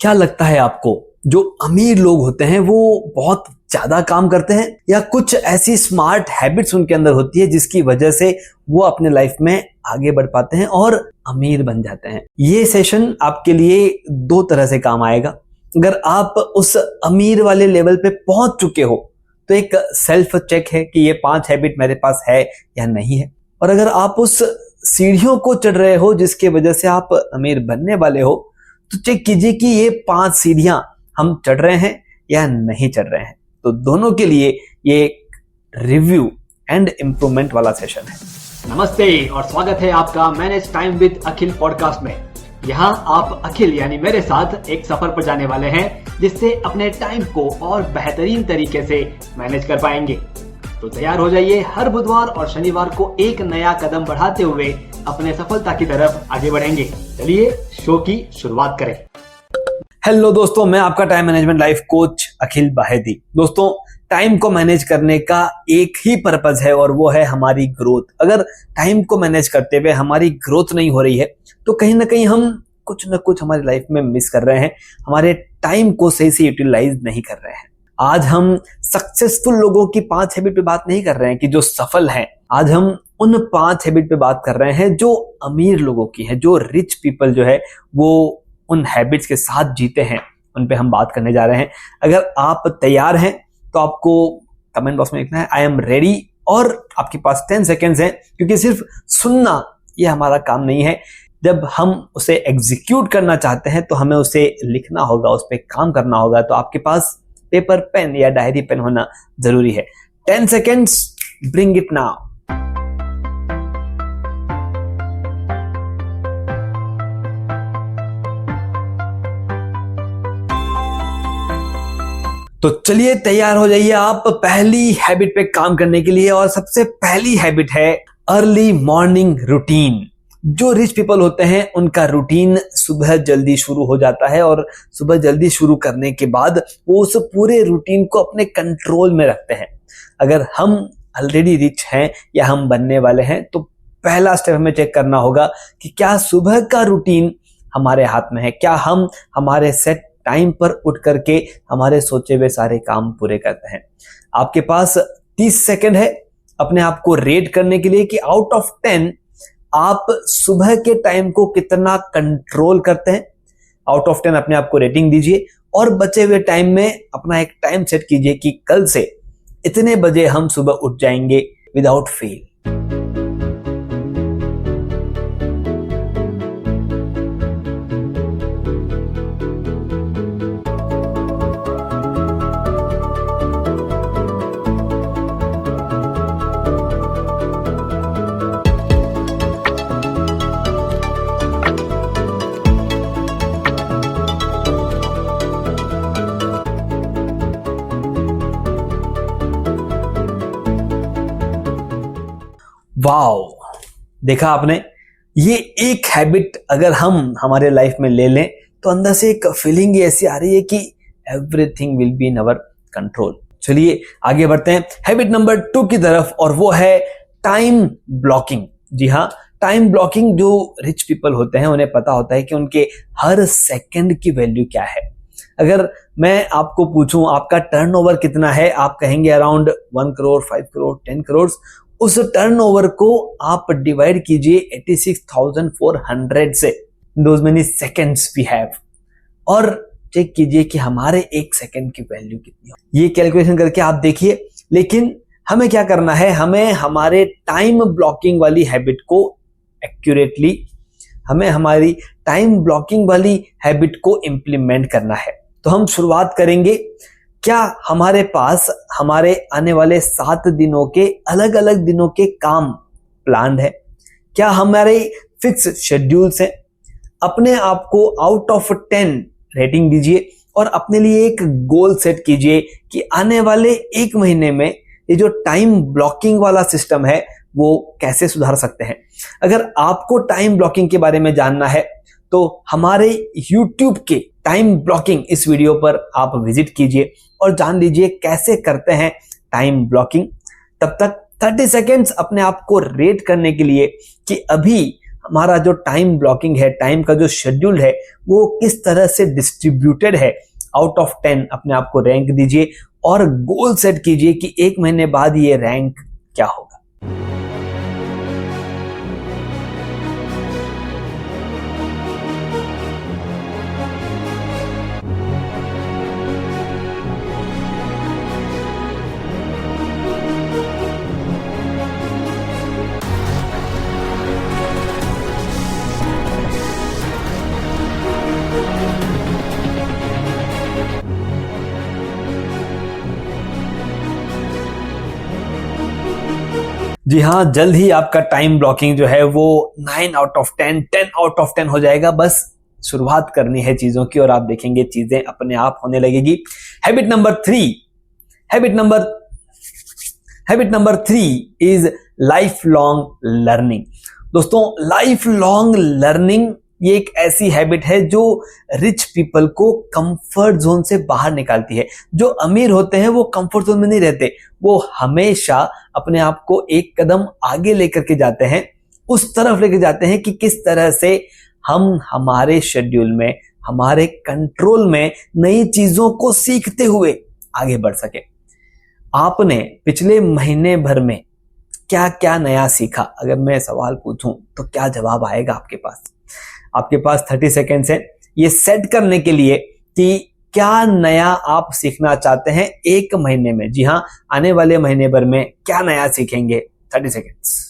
क्या लगता है आपको, जो अमीर लोग होते हैं वो बहुत ज्यादा काम करते हैं या कुछ ऐसी स्मार्ट हैबिट्स उनके अंदर होती है जिसकी वजह से वो अपने लाइफ में आगे बढ़ पाते हैं और अमीर बन जाते हैं? ये सेशन आपके लिए दो तरह से काम आएगा। अगर आप उस अमीर वाले लेवल पे पहुंच चुके हो तो एक सेल्फ चेक है कि ये 5 हैबिट मेरे पास है या नहीं है, और अगर आप उस सीढ़ियों को चढ़ रहे हो जिसके वजह से आप अमीर बनने वाले हो तो चेक कीजिए कि ये 5 सीढ़ियां हम चढ़ रहे हैं या नहीं चढ़ रहे हैं। तो दोनों के लिए ये रिव्यू एंड इंप्रूवमेंट वाला सेशन है। नमस्ते और स्वागत है आपका manage time with Akhil podcast में। यहाँ आप अखिल यानी मेरे साथ एक सफर पर जाने वाले हैं जिससे अपने टाइम को और बेहतरीन तरीके से मैनेज कर पाएंगे। तो तैयार हो जाइए, हर बुधवार और शनिवार को एक नया कदम बढ़ाते हुए अपने सफलता की तरफ आगे बढ़ेंगे। चलिए शो की शुरुआत करें। हेलो दोस्तों, मैं आपका टाइम मैनेजमेंट लाइफ कोच अखिल बाहेदी। दोस्तों, टाइम को मैनेज करने का एक ही पर्पस है और वो है हमारी ग्रोथ। अगर टाइम को मैनेज करते हुए हमारी ग्रोथ नहीं हो रही है तो कहीं ना कहीं हम कुछ ना कुछ हमारी लाइफ में मिस कर रहे हैं, हमारे टाइम को सही से यूटिलाइज नहीं कर रहे हैं। आज हम सक्सेसफुल लोगों की 5 हैबिट पे बात नहीं कर रहे हैं कि जो सफल हैं। आज हम उन 5 हैबिट पे बात कर रहे हैं जो अमीर लोगों की है, जो रिच पीपल जो है वो उन हैबिट्स के साथ जीते हैं, उन पे हम बात करने जा रहे हैं। अगर आप तैयार हैं तो आपको कमेंट बॉक्स में लिखना है आई एम रेडी, और आपके पास 10 सेकेंड्स हैं, क्योंकि सिर्फ सुनना ये हमारा काम नहीं है। जब हम उसे एग्जीक्यूट करना चाहते हैं तो हमें उसे लिखना होगा, उस पर काम करना होगा। तो आपके पास पेपर पेन या डायरी पेन होना जरूरी है। 10 सेकेंड्स, ब्रिंग इट नाउ। तो चलिए तैयार हो जाइए आप पहली हैबिट पे काम करने के लिए। और सबसे पहली हैबिट है अर्ली मॉर्निंग रूटीन। जो रिच पीपल होते हैं उनका रूटीन सुबह जल्दी शुरू हो जाता है, और सुबह जल्दी शुरू करने के बाद वो उस पूरे रूटीन को अपने कंट्रोल में रखते हैं। अगर हम ऑलरेडी रिच हैं या हम बनने वाले हैं तो पहला स्टेप हमें चेक करना होगा कि क्या सुबह का रूटीन हमारे हाथ में है, क्या हम हमारे सेट टाइम पर उठ करके हमारे सोचे हुए सारे काम पूरे करते हैं। आपके पास 30 सेकंड है अपने आप को रेट करने के लिए कि आउट ऑफ 10 आप सुबह के टाइम को कितना कंट्रोल करते हैं। आउट ऑफ 10 अपने आप को रेटिंग दीजिए और बचे हुए टाइम में अपना एक टाइम सेट कीजिए कि कल से इतने बजे हम सुबह उठ जाएंगे विदाउट फेल। वाओ, देखा आपने, ये एक हैबिट अगर हम हमारे लाइफ में ले लें तो अंदर से एक फीलिंग ऐसी आ रही है कि everything will be in our control. चलिए आगे बढ़ते हैं हैबिट नंबर 2 की तरफ, और वो है टाइम ब्लॉकिंग। जी हाँ, टाइम ब्लॉकिंग। जो रिच पीपल होते हैं उन्हें पता होता है कि उनके हर सेकंड की वैल्यू क्या है। अगर मैं आपको पूछूं आपका टर्नओवर कितना है, आप कहेंगे अराउंड 1 करोड़, 5 करोड़, 10 करोड़। उस टर्नओवर को आप डिवाइड कीजिए 86,400 से, those many seconds we have, और चेक कीजिए कि हमारे 1 सेकेंड की वैल्यू कितनी हो। ये कैलकुलेशन करके आप देखिए। लेकिन हमें क्या करना है, हमें हमारे टाइम ब्लॉकिंग वाली हैबिट को एक्यूरेटली, हमें हमारी टाइम ब्लॉकिंग वाली हैबिट को इंप्लीमेंट करना है। तो हम शुरुआत करेंगे, क्या हमारे पास हमारे आने वाले 7 दिनों के अलग अलग दिनों के काम प्लान है? क्या हमारे फिक्स शेड्यूल्स हैं? अपने आप को आउट ऑफ 10 रेटिंग दीजिए और अपने लिए एक गोल सेट कीजिए कि आने वाले 1 महीने में ये जो टाइम ब्लॉकिंग वाला सिस्टम है वो कैसे सुधार सकते हैं। अगर आपको टाइम ब्लॉकिंग के बारे में जानना है तो हमारे YouTube के टाइम ब्लॉकिंग इस वीडियो पर आप विजिट कीजिए और जान लीजिए कैसे करते हैं टाइम ब्लॉकिंग। तब तक 30 सेकेंड्स अपने आप को रेट करने के लिए कि अभी हमारा जो टाइम ब्लॉकिंग है, टाइम का जो शेड्यूल है, वो किस तरह से डिस्ट्रीब्यूटेड है। आउट ऑफ 10 अपने आप को रैंक दीजिए और गोल सेट कीजिए कि 1 महीने बाद ये रैंक क्या होगा। जी हाँ, जल्द ही आपका टाइम ब्लॉकिंग जो है वो 9 आउट ऑफ 10, 10 आउट ऑफ 10 हो जाएगा। बस शुरुआत करनी है चीजों की और आप देखेंगे चीजें अपने आप होने लगेगी। Habit number 3 is life long learning. दोस्तों, लाइफ लॉन्ग लर्निंग ये एक ऐसी हैबिट है जो रिच पीपल को कंफर्ट जोन से बाहर निकालती है। जो अमीर होते हैं वो कंफर्ट जोन में नहीं रहते, वो हमेशा अपने आप को एक कदम आगे लेकर के जाते हैं, उस तरफ लेकर जाते हैं कि किस तरह से हम हमारे शेड्यूल में, हमारे कंट्रोल में नई चीजों को सीखते हुए आगे बढ़ सके। आपने पिछले महीने भर में क्या क्या नया सीखा? अगर मैं सवाल पूछूं तो क्या जवाब आएगा आपके पास? आपके पास 30 सेकेंड्स है ये सेट करने के लिए कि क्या नया आप सीखना चाहते हैं 1 महीने में। जी हाँ, आने वाले महीने भर में क्या नया सीखेंगे? 30 सेकेंड्स।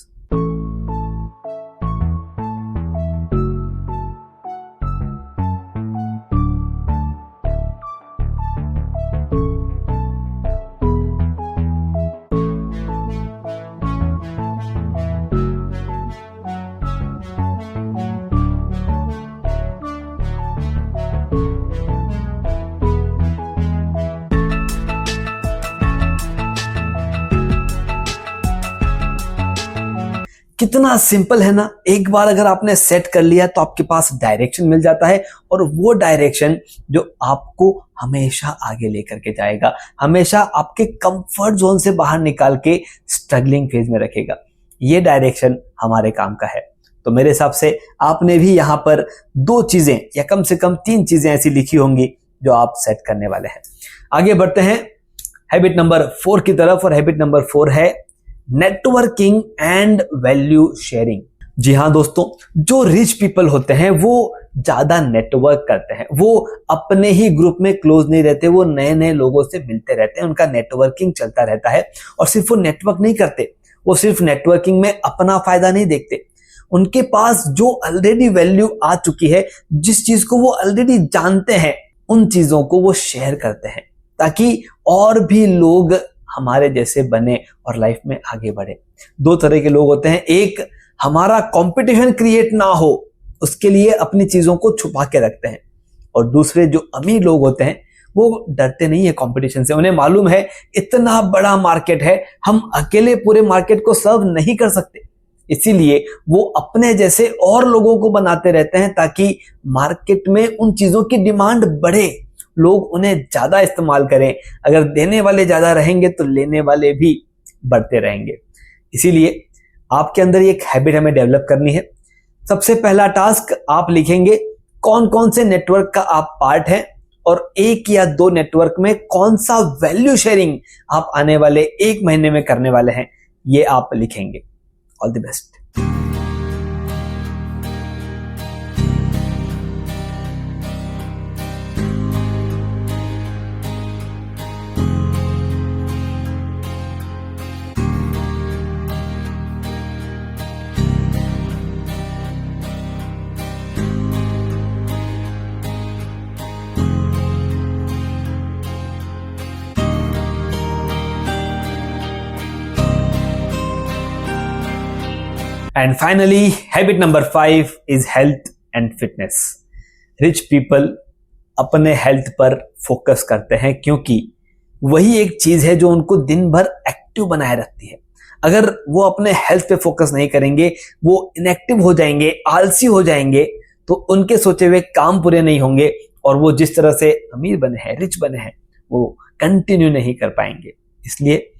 कितना सिंपल है ना। एक बार अगर आपने सेट कर लिया तो आपके पास डायरेक्शन मिल जाता है और वो डायरेक्शन जो आपको हमेशा आगे लेकर के जाएगा, हमेशा आपके कंफर्ट जोन से बाहर निकाल के स्ट्रगलिंग फेज में रखेगा। ये डायरेक्शन हमारे काम का है। तो मेरे हिसाब से आपने भी यहां पर 2 चीजें या कम से कम 3 चीजें ऐसी लिखी होंगी जो आप सेट करने वाले हैं। आगे बढ़ते हैं हैबिट नंबर 4 की तरफ, और हैबिट नंबर 4 है नेटवर्किंग एंड वैल्यू शेयरिंग। जी हाँ दोस्तों, जो रिच पीपल होते हैं वो ज्यादा नेटवर्क करते हैं, वो अपने ही ग्रुप में क्लोज नहीं रहते, वो नए नए लोगों से मिलते रहते हैं, उनका नेटवर्किंग चलता रहता है। और सिर्फ वो नेटवर्क नहीं करते, वो सिर्फ नेटवर्किंग में अपना फायदा नहीं देखते, उनके पास जो ऑलरेडी वैल्यू आ चुकी है, जिस चीज को वो ऑलरेडी जानते हैं, उन चीजों को वो शेयर करते हैं ताकि और भी लोग हमारे जैसे बने और लाइफ में आगे बढ़े। 2 तरह के लोग होते हैं, एक हमारा कंपटीशन क्रिएट ना हो उसके लिए अपनी चीजों को छुपा के रखते हैं, और दूसरे जो अमीर लोग होते हैं वो डरते नहीं है कंपटीशन से। उन्हें मालूम है इतना बड़ा मार्केट है, हम अकेले पूरे मार्केट को सर्व नहीं कर सकते, इसीलिए वो अपने जैसे और लोगों को बनाते रहते हैं ताकि मार्केट में उन चीजों की डिमांड बढ़े, लोग उन्हें ज्यादा इस्तेमाल करें। अगर देने वाले ज्यादा रहेंगे तो लेने वाले भी बढ़ते रहेंगे। इसीलिए आपके अंदर एक हैबिट हमें डेवलप करनी है। सबसे पहला टास्क, आप लिखेंगे कौन कौन से नेटवर्क का आप पार्ट हैं और 1 या 2 नेटवर्क में कौन सा वैल्यू शेयरिंग आप आने वाले 1 महीने में करने वाले हैं, ये आप लिखेंगे। All the best. And finally, habit number 5 is health and fitness. Rich people अपने हेल्थ पर फोकस करते हैं क्योंकि वही एक चीज है जो उनको दिन भर एक्टिव बनाए रखती है। अगर वो अपने हेल्थ पे फोकस नहीं करेंगे, वो इनएक्टिव हो जाएंगे, आलसी हो जाएंगे, तो उनके सोचे हुए काम पूरे नहीं होंगे और वो जिस तरह से अमीर बने हैं, रिच बने हैं, वो कंटिन्यू नहीं कर पाएंगे। इसलिए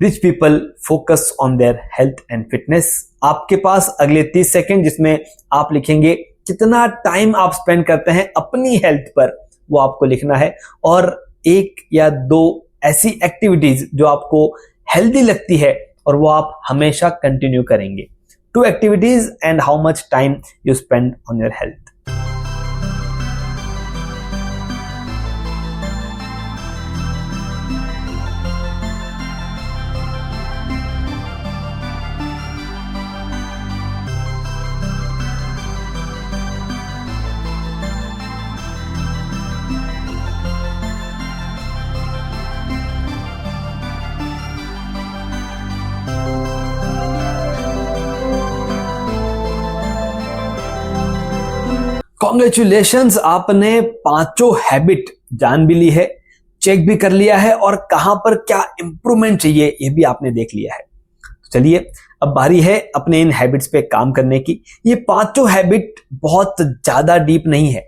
rich people focus on their health and fitness. आपके पास अगले 30 सेकंड जिसमें आप लिखेंगे कितना टाइम आप स्पेंड करते हैं अपनी हेल्थ पर, वो आपको लिखना है, और 1 या 2 ऐसी एक्टिविटीज जो आपको हेल्दी लगती है और वो आप हमेशा कंटिन्यू करेंगे। 2 activities and how much time you spend on your health. Congratulations, आपने 5 हैबिट जान भी ली है, चेक भी कर लिया है और कहां पर क्या इंप्रूवमेंट चाहिए ये भी आपने देख लिया है। तो चलिए अब बारी है अपने इन हैबिट्स पे काम करने की। ये 5 हैबिट बहुत ज्यादा डीप नहीं है,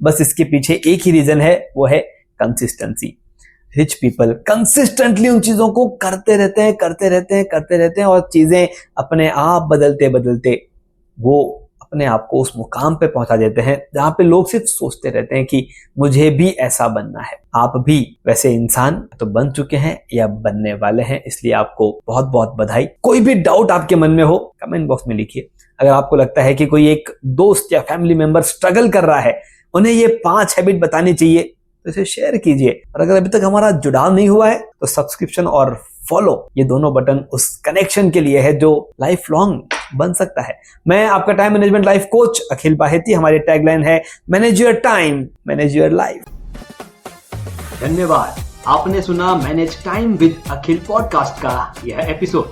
बस इसके पीछे एक ही रीजन है, वो है कंसिस्टेंसी। रिच पीपल कंसिस्टेंटली उन चीजों को करते रहते हैं और चीजें अपने आप बदलते बदलते वो अपने आप को उस मुकाम पे पहुंचा देते हैं जहां पे लोग सिर्फ सोचते रहते हैं कि मुझे भी ऐसा बनना है। आप भी वैसे इंसान तो बन चुके हैं या बनने वाले हैं, इसलिए आपको बहुत बहुत बधाई। कोई भी डाउट आपके मन में हो कमेंट बॉक्स में लिखिए। अगर आपको लगता है कि कोई एक दोस्त या फैमिली मेंबर स्ट्रगल कर रहा है, उन्हें ये 5 हैबिट बतानी चाहिए, तो इसे शेयर कीजिए। और अगर अभी तक हमारा जुड़ाव नहीं हुआ है तो सब्सक्रिप्शन और फॉलो, ये दोनों बटन उस कनेक्शन के लिए है जो लाइफ लॉन्ग बन सकता है। मैं आपका टाइम मैनेजमेंट लाइफ कोच अखिल बाहेती। हमारी टैगलाइन है manage your time, manage your life. धन्यवाद। आपने सुना manage time with Akhil podcast का यह एपिसोड,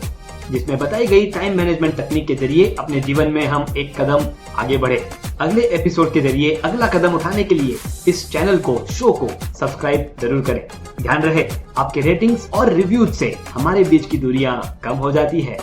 जिसमें बताई गई टाइम मैनेजमेंट तकनीक के जरिए अपने जीवन में हम एक कदम आगे बढ़े। अगले एपिसोड के जरिए अगला कदम उठाने के लिए इस चैनल को, शो को सब्सक्राइब जरूर करें। ध्यान रहे, आपके रेटिंग्स और रिव्यूज से हमारे बीच की दूरियां कम हो जाती है।